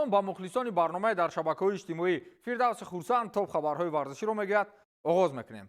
салом ба мухлисони барномаи дар шабакаҳои иҷтимоӣ. Фирдавси хурсанд топ хабарҳои варзиширо мегӯяд. оғоз мекунем.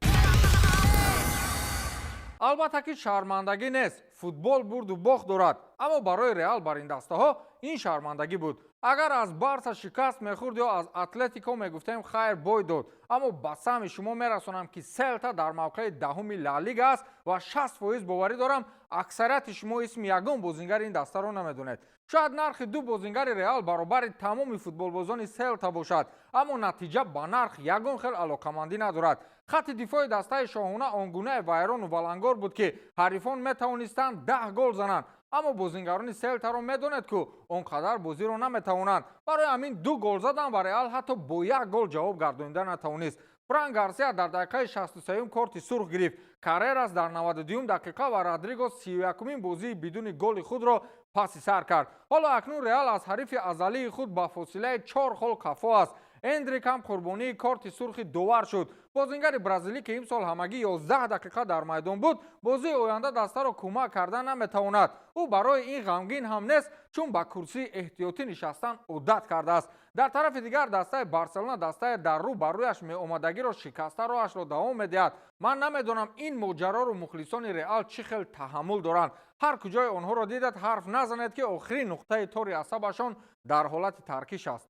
албатта ки шармандагӣ нест. футбол бурду бохт дорад, аммо барои Реал бар ин дастаҳо ин шармандагӣ буд. агар аз Барса шикаст мехӯрд ё аз Атлетико мегуфтем хайр бой дод, аммо ба сами шумо мерасонам ки Селта дар мавқеи даҳуми Ла Лига аст ва 60% боварӣ дорам аксарияти шумо исми ягон бозингари ин дастаро намедонед. шояд нархи ду бозингари Реал баробари тамоми футболбозони Селта бошад, аммо натиҷа ба нарх ягон хел алоқамандӣ надорад. хатти дифои дастаи шоҳона он гуна вайрону валангор буд ки ҳарифон метавонистанд 10 гол зананд, аммо бозингарони Селтаро медонед ку он қадар бозиро наметавонанд. барои ҳамин 2 гол задан ва Реал ҳатто бо 1 гол ҷавоб гардонида натавонист. Фран Гарсия дар дақиқаи 63 корти сурх гирифт. Каррерас дар 92 дақиқа ва Родриго 31 бозии бидуни голи худро паси сар кард. ҳоло акнун Реал аз ҳарифи азалии худ ба фосилаи 4 хол кафо аст. Эндрик ҳам қурбонии корти сурхи довар шуд. бозингари бразилӣ ки имсол ҳамагӣ 11 дақиқа дар майдон буд, бозии оянда дастаро кӯмак кардан наметавонад. ӯ барои ин ғамгин ҳам нест, чун ба курсии эҳтиётӣ нишастан одат кардааст. дар тарафи дигар дастаи Барселона дастаи дар рӯ бар рӯяш меомадагиро шикаста роҳашро давом медиҳад. ман намедонам ин моҷароро мухлисони Реал чӣ хел таҳаммул доранд. ҳар куҷои онҳоро дидед ҳарф назанед ки охирин нуқтаи тори асабашон дар ҳолати таркиш аст.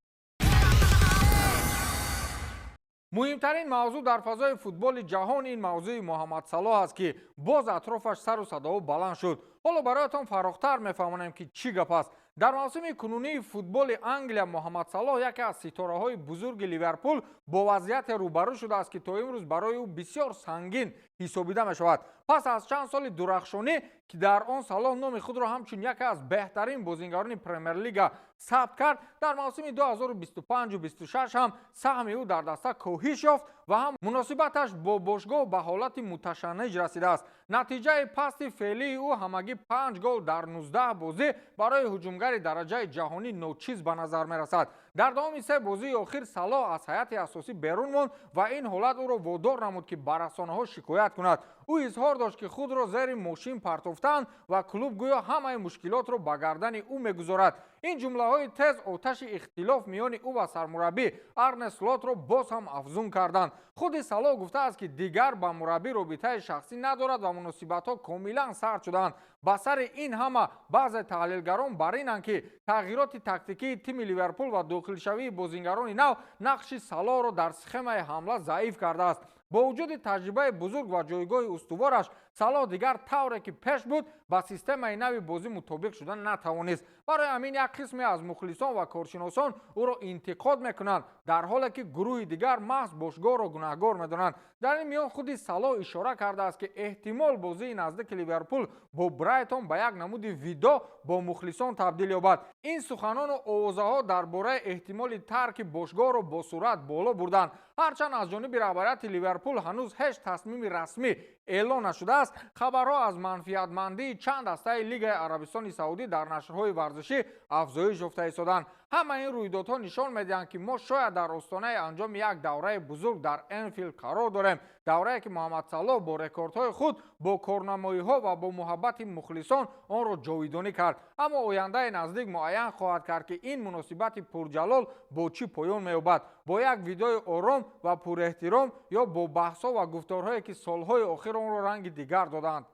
муҳимтарин мавзӯъ дар фазои футболи ҷаҳон ин мавзӯи Муҳаммад Салоҳ аст ки боз атрофаш сару садоҳо баланд шуд. ҳоло бароятон фарохтар мефаҳмонем ки чӣ гап аст. дар мавсими кунунии футболи Англия Муҳаммад Салоҳ яке аз ситораҳои бузурги Ливерпул бо вазъияте рӯбарӯ шудааст ки то имрӯз барои ӯ бисёр сангин ҳисобида мешавад. пас аз чанд соли дурахшонӣ ки дар он Салоҳ номи худро ҳамчун яке аз беҳтарин бозингарони Премер-лига сабт кард, дар мавсими 2025-26 ҳам саҳми ӯ дар даста коҳиш ёфт ва ҳам муносибаташ бо бошгоҳ ба ҳолати муташанниж расидааст. натиҷаи пасти феълии ӯ ҳамагӣ 5 гол дар 19 бозӣ барои ҳуҷумгари дараҷаи ҷаҳонӣ ночиз ба назар мерасад. дар давоми 3 бозии охир Салоҳ аз ҳайати асосӣ берун монд ва ин ҳолат ӯро водор намуд ки ба расонаҳо шикоят кунад. ӯ изҳор дошт ки худро зери мошин партофтаанд ва клуб гӯё ҳамаи мушкилотро ба гардани ӯ мегузорад. ин ҷумлаҳои тез оташи ихтилоф миёни ӯ ва сармураббӣ Арне Слотро боз ҳам афзун карданд. худи Салоҳ гуфтааст ки дигар ба мураббӣ робитаи шахсӣ надорад ва муносибатҳо комилан сард шудаанд. ба сари ин ҳама баъзе таҳлилгарон бар инанд ки тағйироти тактикии тими Ливерпул ва дохилшавии бозингарони нав нақши Салоҳро дар схемаи ҳамла заиф кардааст. бо вуҷуди таҷрибаи бузург ва ҷойгоҳи устувораш Салоҳ дигар тавре ки пеш буд ба системаи нави бозӣ мутобиқ шуда натавонист. барои ҳамин як қисме аз мухлисон ва коршиносон ӯро интиқод мекунанд, дар ҳоле ки гурӯҳи дигар маҳз бошгоҳро гунаҳгор медонанд. дар ин миён худи Салоҳ ишора кардааст ки эҳтимол бозии наздики Ливерпул бо Брайтон ба як намуди видо бо мухлисон табдил ёбад. ин суханону овозаҳо дар бораи эҳтимоли тарки бошгоҳро бо суръат боло бурданд. ҳарчанд аз ҷониби раҳбарияти Ливерпул ҳанӯз ҳеҷ тасмими расмӣ эълон нашудааст, хабарҳо аз манфиатмандии чанд дастаи Лигаи Арабистони Саудӣ дар нашрҳои варзишӣ афзоиш ёфта истоданд. ҳама ин рӯйдодҳо нишон медиҳанд ки мо шояд дар остонаи анҷоми як давраи бузург дар Энфилд қарор дорем. даврае ки Муҳаммад Салоҳ бо рекордҳои худ, бо корнамоиҳо ва бо муҳаббати мухлисон онро ҷовидонӣ кард. аммо ояндаи наздик муайян хоҳад кард ки ин муносибати пурҷалол бо чӣ поён меёбад. бо як видеои ором ва пурэҳтиром ё бо баҳсҳо ва гуфторҳое ки солҳои охир онро ранги дигар доданд.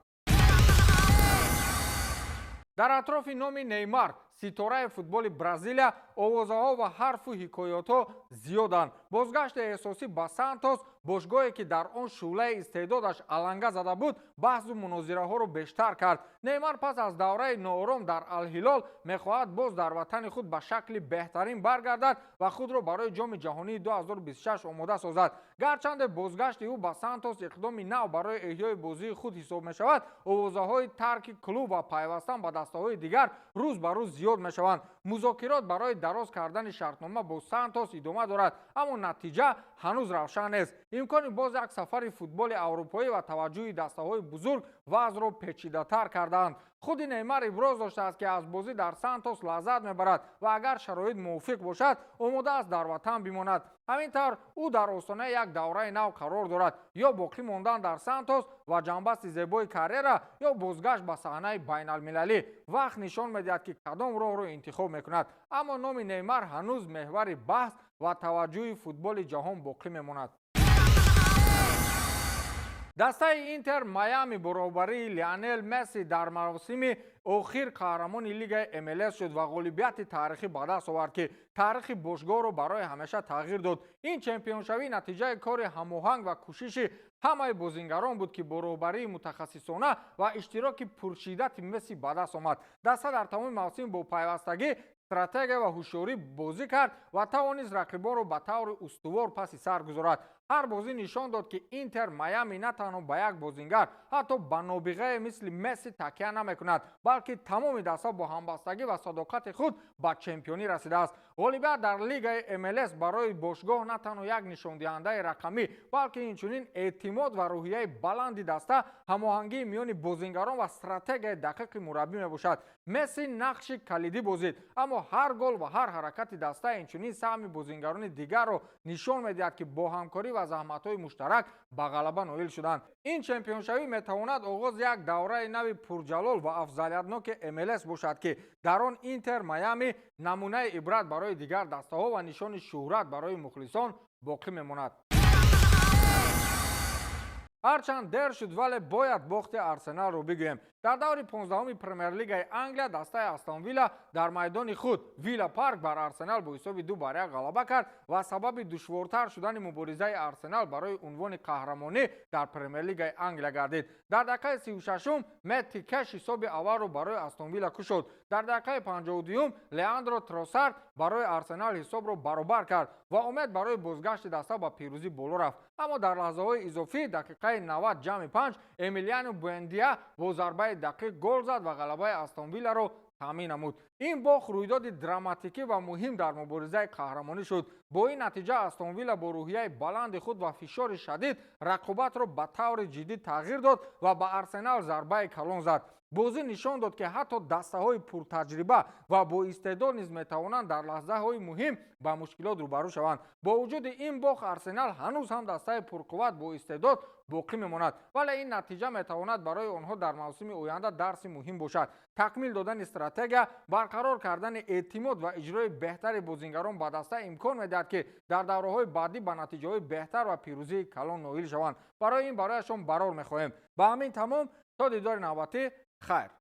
дар атрофи номи Неймар, ситораи футболи Бразилия, овозаҳо ва ҳарфу ҳикоятҳо зиёданд. бозгашти эҳсосӣ ба Сантос, бошгоҳе ки дар он шӯълаи истеъдодаш аланга зада буд, баҳсу мунозираҳоро бештар кард. Неймар пас аз давраи ноором дар Ал-Ҳилол мехоҳад боз дар ватани худ ба шакли беҳтарин баргардад ва худро барои ҷоми ҷаҳонии 2026 омода созад. гарчанде бозгашти ӯ ба Сантос иқдоми нав барои эҳёи бозии худ ҳисоб мешавад, овозаҳои тарки клуб ва пайвастан ба дастаҳои дигар рӯз ба рӯз зиёд мешаванд. музокирот барои дароз кардани шартнома бо Сантос идома дорад, аммо натиҷа ҳанӯз равшан нест. имкони боз як сафари футболи аврупоӣ ва таваҷҷӯҳи дастаҳои бузург вазъро печидатар кардаанд. худи Неймар иброз доштааст ки аз бозӣ дар Сантос лаззат мебарад ва агар шароит мувофиқ бошад, омода аст дар ватан бимонад. ҳамин тавр ӯ дар остонаи як давраи нав қарор дорад. ё боқӣ мондан дар Сантос ва ҷанбасти зебои карьера ё бозгашт ба саҳнаи байналмилалӣ. Вақт нишон медиҳад ки кадом роҳро интихоб мекунад. Аммо номи Неймар ҳанӯз меҳвари баҳс ва таваҷҷӯҳи футболи ҷаҳон боқӣ мемонад. дастаи Интер Майами бо роҳбарии Лионел Месси дар маросими охир қаҳрамони Лигаи МЛС шуд ва ғолибияти таърихӣ ба даст овард, ки таърихи бошгоҳро барои ҳамеша тағйир дод. Ин чемпионшавӣ натиҷаи кори ҳамоҳанг ва кӯшиши ҳамаи бозингарон буд, ки бо роҳбарии мутахассисона ва иштироки пуршиддати Месси ба даст омад. Даста дар тамоми мавсим бо пайвастагӣ, стратегия ва ҳушёрӣ бозӣ кард ва тавонист рақибонро ба таври устувор паси сар гузорад. ҳар бозӣ нишон дод, ки Интер Майами на танҳо ба як бозингар, ҳатто ба нобиғае мисли Месси такя намекунад, балки тамоми даста бо ҳамбастагӣ ва садоқати худ ба чемпионӣ расидааст. ғолибият дар Лигаи МЛС барои бошгоҳ на танҳо як нишондиҳандаи рақамӣ, балки инчунин эътимод ва рӯҳияи баланди даста, ҳамоҳангии миёни бозингарон ва стратегияи дақиқи мураббӣ мебошад. Месси нақши калидӣ бозид, аммо ҳар гол ва ҳар ҳаракати даста, инчунин саҳми бозингарони дигарро нишон медиҳад, ки бо ҳамкорӣ ва заҳматҳои муштарак ба ғалаба ноил шуданд. ин чемпионшавӣ метавонад оғози як давраи нави пурҷалол ва афзалиятноки МЛС бошад, ки дар он Интер Майами намунаи ибрат барои дигар дастаҳо ва нишони шӯҳрат барои мухлисон боқӣ мемонад. ҳарчанд дер шуд, вале бояд бохти Арсеналро бигӯем. дар даври 15-уми Премер-лигаи Англия дастаи Астон Вилла дар майдони худ Вилла Парк бар Арсенал бо ҳисоби 2-1 ғалаба кард ва сабаби душвортар шудани муборизаи Арсенал барои унвони қаҳрамонӣ дар Премер-лигаи Англия гардид. дар дақиқаи 36-ум Метти Кэш ҳисоби аввалро барои Астон Вилла кушод. дар дақиқаи 52-ум Леандро Тросард барои Арсенал ҳисобро баробар кард ва умед барои бозгашти даста ба пирӯзӣ боло рафт. аммо дар лаҳзаҳои изофӣ дақиқаи 90-5 Эмилиано Буэндия бо зарбаи дақиқ гол зад ва ғалабаи Астон Вилларо таъмин намуд. ин бох рӯйдоди драматикӣ ва муҳим дар муборизаи қаҳрамонӣ шуд. бо ин натиҷа Астон Вилла бо рӯҳияи баланди худ ва фишори шадид рақобатро ба таври ҷиддӣ тағйир дод ва ба Арсенал зарбаи калон зад. бозӣ нишон дод, ки ҳатто дастаҳои пуртаҷриба ва боистеъдод низ метавонанд дар лаҳзаҳои муҳим ба мушкилот рӯбарӯ шаванд. бо вуҷуди ин бох Арсенал ҳанӯз ҳам дастаи пурқувват боистеъдод боқӣ мемонад, вале ин натиҷа метавонад барои онҳо дар мавсими оянда дарси муҳим бошад. такмил додани стратегия, барқарор кардани эътимод ва иҷрои беҳтари бозингарон ба даста имкон медиҳад, ки дар давраҳои баъдӣ ба натиҷаҳои беҳтар ва пирӯзии калон ноил шаванд. барои ин барояшон барор мехоҳем. ба ҳамин тамом, то дидори навбатӣ, хайр.